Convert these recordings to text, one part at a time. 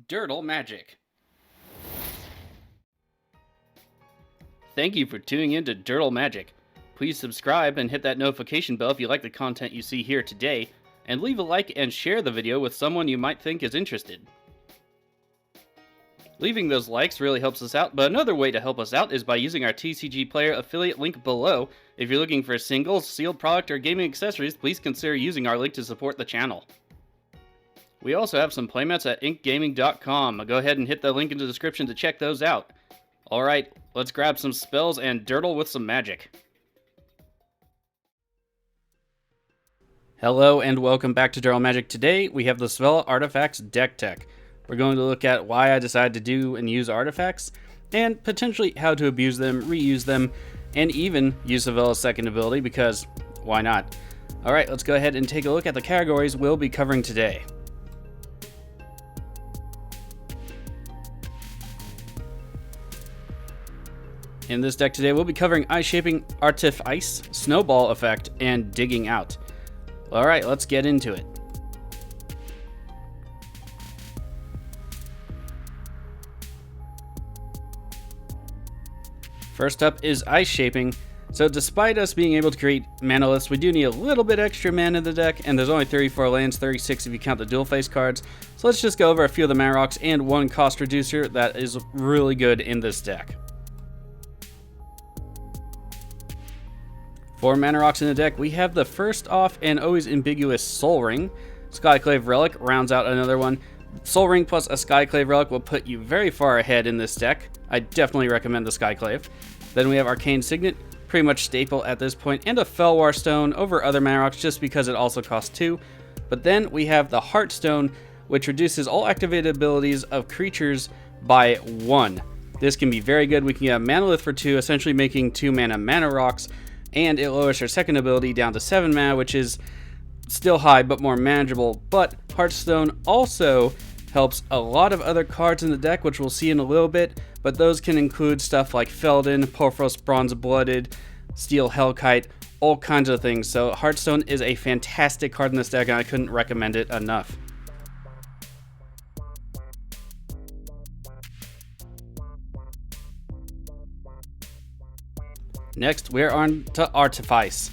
Dirtle Magic. Thank you for tuning in to Dirtle Magic. Please subscribe and hit that notification bell if you like the content you see here today, and leave a like and share the video with someone you might think is interested. Leaving those likes really helps us out, but another way to help us out is by using our TCG Player affiliate link below. If you're looking for singles, sealed product, or gaming accessories, please consider using our link to support the channel. We also have some playmats at inkgaming.com. Go ahead and hit the link in the description to check those out. Alright, let's grab some spells and dirtle with some magic. Hello and welcome back to Dirtle Magic. Today we have the Svella Artifacts deck tech. We're going to look at why I decided to do and use artifacts, and potentially how to abuse them, reuse them, and even use Svella's second ability, because why not? Alright, let's go ahead and take a look at the categories we'll be covering today. In this deck today, we'll be covering Ice Shaping, Artif-ice, Snowball Effect, and Digging Out. Alright, let's get into it. First up is Ice Shaping. So despite us being able to create mana lists, we do need a little bit extra mana in the deck, and there's only 34 lands, 36 if you count the dual face cards. So let's just go over a few of the mana rocks and one cost reducer that is really good in this deck. For mana rocks in the deck, we have the first off and always ambiguous Soul Ring. Skyclave Relic rounds out another one. Soul Ring plus a Skyclave Relic will put you very far ahead in this deck. I definitely recommend the Skyclave. Then we have Arcane Signet, pretty much staple at this point, and a Felwar Stone over other mana rocks just because it also costs 2. But then we have the Heartstone, which reduces all activated abilities of creatures by 1. This can be very good. We can get a Manalith for 2, essentially making 2 mana rocks, and it lowers her second ability down to 7 mana, which is still high but more manageable. But Heartstone also helps a lot of other cards in the deck, which we'll see in a little bit, but those can include stuff like Feldon, Porphos Bronze-Blooded, Steel Hellkite, all kinds of things. So Heartstone is a fantastic card in this deck, and I couldn't recommend it enough. Next, we're on to artif-ice.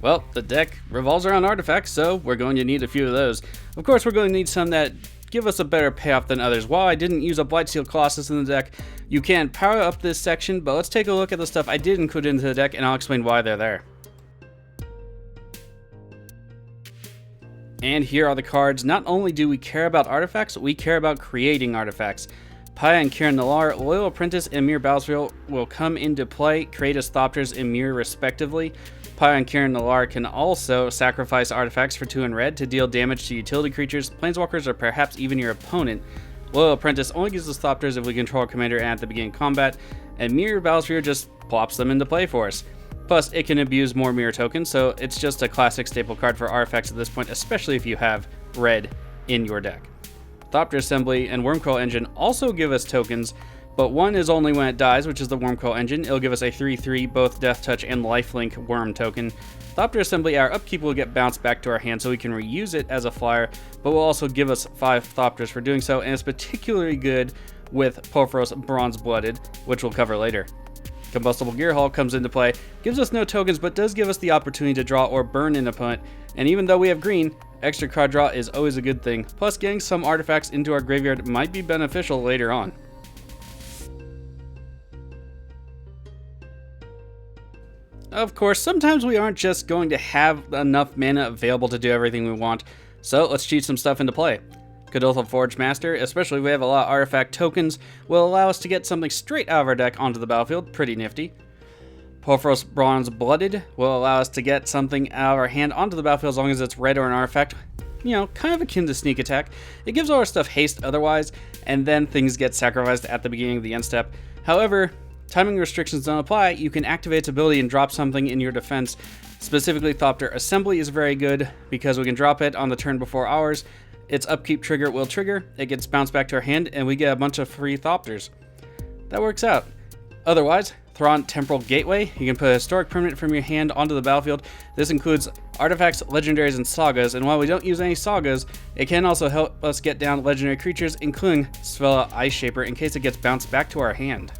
Well, the deck revolves around artifacts, so we're going to need a few of those. Of course, we're going to need some that give us a better payoff than others. While I didn't use a Blightsteel Colossus in the deck, you can power up this section, but let's take a look at the stuff I did include into the deck, and I'll explain why they're there. And here are the cards. Not only do we care about artifacts, we care about creating artifacts. Paya and Kiran Nalaar, Loyal Apprentice, and Mirror Battlefield will come into play, create as Thopters and Mirror respectively. Paya and Kiran Nalaar can also sacrifice artifacts for 2 in red to deal damage to utility creatures, planeswalkers, or perhaps even your opponent. Loyal Apprentice only gives us Thopters if we control our commander at the beginning of combat, and Mirror Battlefield just plops them into play for us. Plus, it can abuse more mirror tokens, so it's just a classic staple card for artifacts at this point, especially if you have red in your deck. Thopter Assembly and Wurmcoil Engine also give us tokens, but one is only when it dies, which is the Wurmcoil Engine. It'll give us a 3/3, both Death Touch and Lifelink Worm token. Thopter Assembly, our upkeep will get bounced back to our hand, so we can reuse it as a flyer, but will also give us 5 Thopters for doing so, and it's particularly good with Porphos Bronze-Blooded, which we'll cover later. Combustible Gearhall comes into play, gives us no tokens, but does give us the opportunity to draw or burn an opponent, and even though we have green, extra card draw is always a good thing, plus getting some artifacts into our graveyard might be beneficial later on. Of course, sometimes we aren't just going to have enough mana available to do everything we want, so let's cheat some stuff into play. Caduthal Forge Master, especially if we have a lot of artifact tokens, will allow us to get something straight out of our deck onto the battlefield, pretty nifty. Porphos Bronze-Blooded will allow us to get something out of our hand onto the battlefield as long as it's red or an artifact. You know, kind of akin to Sneak Attack. It gives all our stuff haste otherwise, and then things get sacrificed at the beginning of the end step. However, timing restrictions don't apply. You can activate its ability and drop something in your defense. Specifically, Thopter Assembly is very good because we can drop it on the turn before ours. Its upkeep trigger will trigger, it gets bounced back to our hand, and we get a bunch of free Thopters. That works out. Otherwise, Thrawn Temporal Gateway. You can put a historic permanent from your hand onto the battlefield. This includes artifacts, legendaries, and sagas, and while we don't use any sagas, it can also help us get down legendary creatures, including Svella Ice Shaper, in case it gets bounced back to our hand.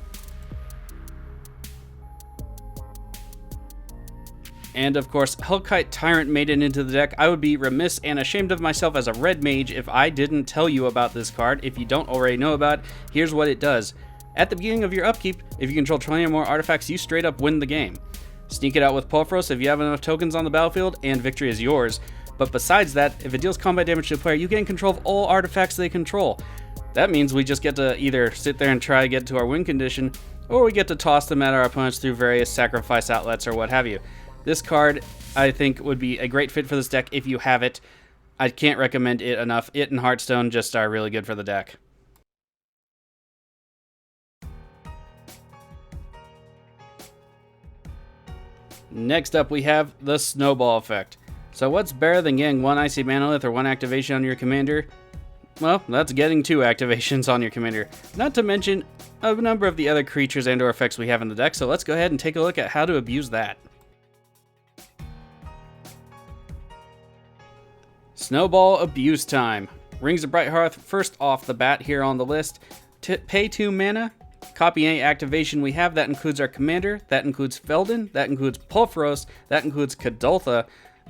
And of course, Hellkite Tyrant made it into the deck. I would be remiss and ashamed of myself as a red mage if I didn't tell you about this card. If you don't already know about it, here's what it does. At the beginning of your upkeep, if you control 20 or more artifacts, you straight up win the game. Sneak it out with Payoffs if you have enough tokens on the battlefield, and victory is yours. But besides that, if it deals combat damage to the player, you gain control of all artifacts they control. That means we just get to either sit there and try to get to our win condition, or we get to toss them at our opponents through various sacrifice outlets or what have you. This card, I think, would be a great fit for this deck if you have it. I can't recommend it enough. It and Hearthstone just are really good for the deck. Next up, we have the Snowball effect. So what's better than getting 1 Icy Manolith or 1 activation on your commander? Well, that's getting 2 activations on your commander. Not to mention a number of the other creatures and or effects we have in the deck, so let's go ahead and take a look at how to abuse that. Snowball abuse time. Rings of Brighthearth first off the bat here on the list. Pay 2 mana, copy any activation we have. That includes our commander, that includes Feldon, that includes Pulveros, that includes Kadoltha.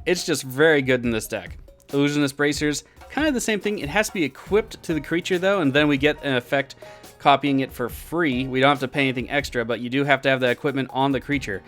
It's just very good in this deck. Illusionist Bracers, kind of the same thing. It has to be equipped to the creature though, and then we get an effect copying it for free. We don't have to pay anything extra, but you do have to have the equipment on the creature.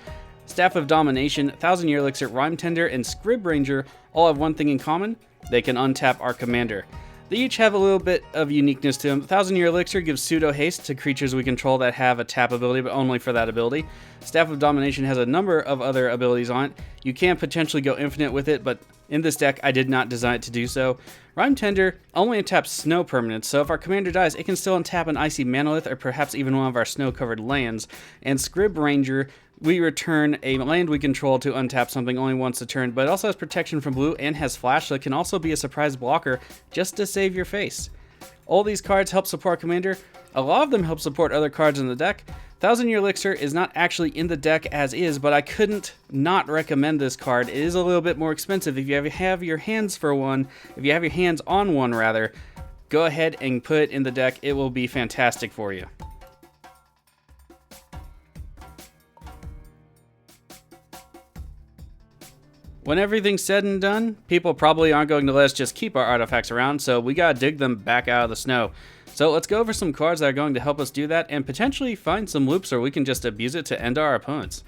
Staff of Domination, 1000-Year Elixir, Rhyme Tender, and Scrib Ranger all have one thing in common. They can untap our commander. They each have a little bit of uniqueness to them. 1000-Year Elixir gives pseudo haste to creatures we control that have a tap ability, but only for that ability. Staff of Domination has a number of other abilities on it. You can potentially go infinite with it, but in this deck, I did not design it to do so. Rhyme Tender only untaps snow permanents, so if our commander dies, it can still untap an Icy Manolith or perhaps even one of our snow-covered lands. And Scrib Ranger, we return a land we control to untap something only once a turn, but it also has protection from blue and has flash, so it can also be a surprise blocker just to save your face. All these cards help support commander. A lot of them help support other cards in the deck. 1000-Year Elixir is not actually in the deck as is, but I couldn't not recommend this card. It is a little bit more expensive. If you have your hands for one, if you have your hands on one rather, go ahead and put it in the deck. It will be fantastic for you. When everything's said and done, people probably aren't going to let us just keep our artifacts around, so we gotta dig them back out of the snow. So let's go over some cards that are going to help us do that and potentially find some loops where we can just abuse it to end our opponents.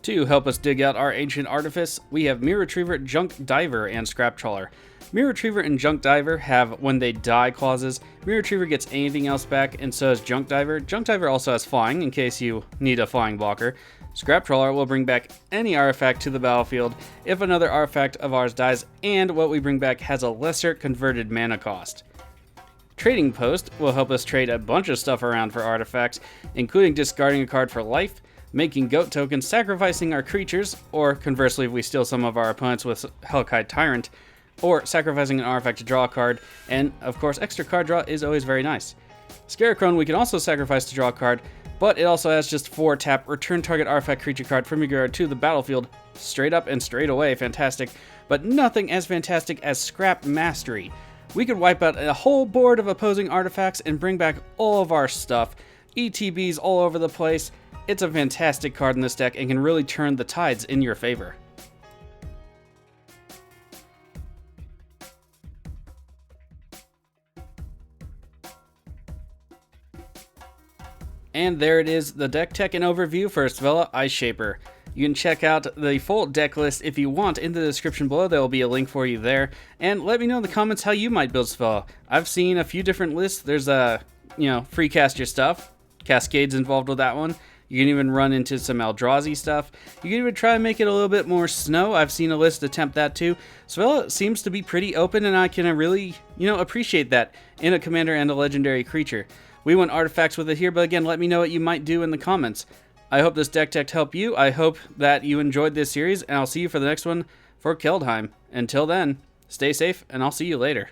To help us dig out our ancient artifice, we have Mirror Retriever, Junk Diver, and Scrap Trawler. Mirror Retriever and Junk Diver have when they die clauses. Mirror Retriever gets anything else back, and so does Junk Diver. Junk Diver also has flying, in case you need a flying blocker. Scrap Trawler will bring back any artifact to the battlefield if another artifact of ours dies, and what we bring back has a lesser converted mana cost. Trading Post will help us trade a bunch of stuff around for artifacts, including discarding a card for life, making goat tokens, sacrificing our creatures, or conversely if we steal some of our opponents with Hellkite Tyrant, or sacrificing an artifact to draw a card, and of course extra card draw is always very nice. Scarecrow we can also sacrifice to draw a card, but it also has just 4 tap, return target artifact creature card from your graveyard to the battlefield, straight up and straight away, fantastic, but nothing as fantastic as Scrap Mastery. We could wipe out a whole board of opposing artifacts and bring back all of our stuff, ETBs all over the place. It's a fantastic card in this deck and can really turn the tides in your favor. And there it is, the deck tech and overview for Svella Ice Shaper. You can check out the full deck list if you want in the description below. There will be a link for you there. And let me know in the comments how you might build Svella. I've seen a few different lists. There's free cast your stuff. Cascade's involved with that one. You can even run into some Eldrazi stuff. You can even try to make it a little bit more snow. I've seen a list attempt that too. Svella seems to be pretty open, and I can really, appreciate that in a commander and a legendary creature. We want artifacts with it here, but again, let me know what you might do in the comments. I hope this deck tech helped you. I hope that you enjoyed this series, and I'll see you for the next one for Kaldheim. Until then, stay safe, and I'll see you later.